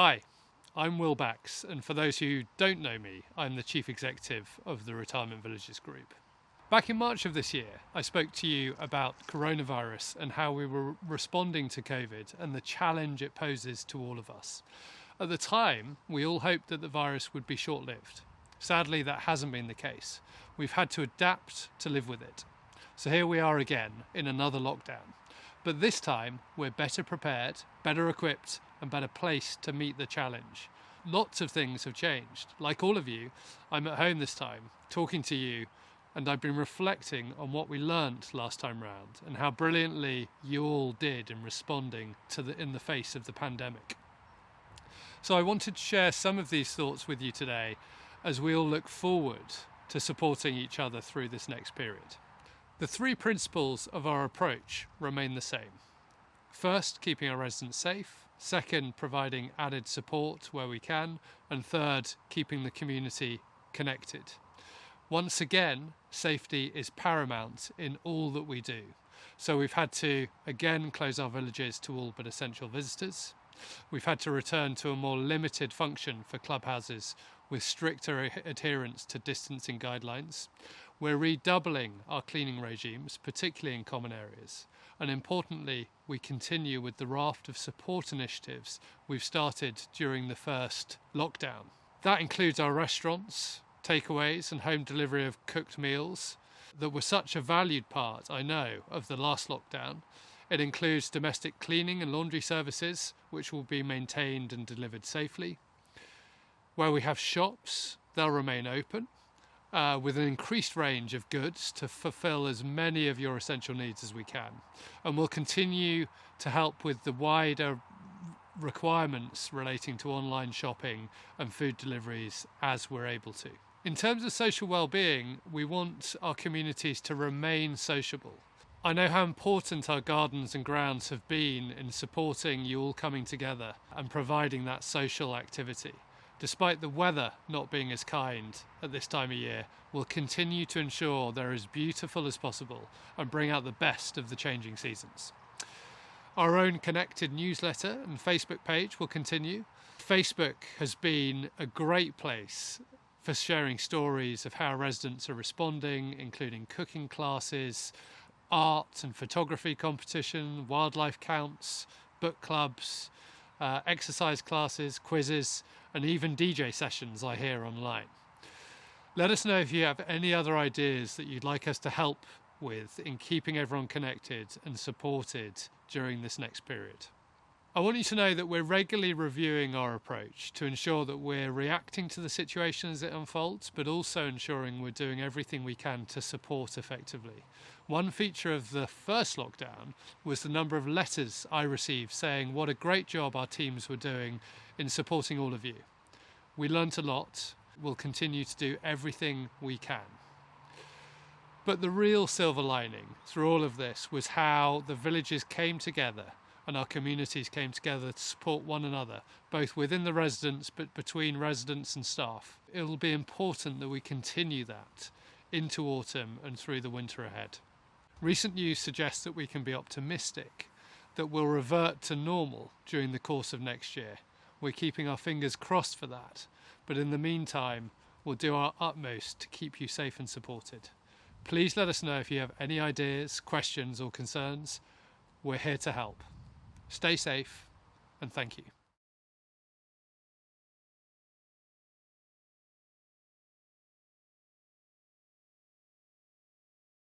Hi, I'm Will Bax, and for those who don't know me, I'm the Chief Executive of the Retirement Villages Group. Back in March of this year, I spoke to you about coronavirus and how we were responding to COVID and the challenge it poses to all of us. At the time, we all hoped that the virus would be short-lived. Sadly, that hasn't been the case. We've had to adapt to live with it. So here we are again in another lockdown. But this time, we're better prepared, better equipped, and better placed to meet the challenge. Lots of things have changed. Like all of you, I'm at home this time, talking to you, and I've been reflecting on what we learnt last time round and how brilliantly you all did in responding in the face of the pandemic. So I wanted to share some of these thoughts with you today as we all look forward to supporting each other through this next period. The three principles of our approach remain the same. First, keeping our residents safe. Second, providing added support where we can. And third, keeping the community connected. Once again, safety is paramount in all that we do. So we've had to, again, close our villages to all but essential visitors. We've had to return to a more limited function for clubhouses with stricter adherence to distancing guidelines. We're redoubling our cleaning regimes, particularly in common areas. And importantly, we continue with the raft of support initiatives we've started during the first lockdown. That includes our restaurants, takeaways and home delivery of cooked meals that were such a valued part, I know, of the last lockdown. It includes domestic cleaning and laundry services, which will be maintained and delivered safely. Where we have shops, they'll remain open with an increased range of goods to fulfill as many of your essential needs as we can. And we'll continue to help with the wider requirements relating to online shopping and food deliveries as we're able to. In terms of social well-being, we want our communities to remain sociable. I know how important our gardens and grounds have been in supporting you all coming together and providing that social activity. Despite the weather not being as kind at this time of year, we'll continue to ensure they're as beautiful as possible and bring out the best of the changing seasons. Our own connected newsletter and Facebook page will continue. Facebook has been a great place for sharing stories of how residents are responding, including cooking classes, art and photography competition, wildlife counts, book clubs, exercise classes, quizzes, and even DJ sessions I hear online. Let us know if you have any other ideas that you'd like us to help with in keeping everyone connected and supported during this next period. I want you to know that we're regularly reviewing our approach to ensure that we're reacting to the situation as it unfolds, but also ensuring we're doing everything we can to support effectively. One feature of the first lockdown was the number of letters I received saying what a great job our teams were doing in supporting all of you. We learnt a lot. We'll continue to do everything we can. But the real silver lining through all of this was how the villages came together and our communities came together to support one another, both within the residents but between residents and staff. It will be important that we continue that into autumn and through the winter ahead. Recent news suggests that we can be optimistic that we'll revert to normal during the course of next year. We're keeping our fingers crossed for that, but in the meantime, we'll do our utmost to keep you safe and supported. Please let us know if you have any ideas, questions or concerns. We're here to help. Stay safe and thank you.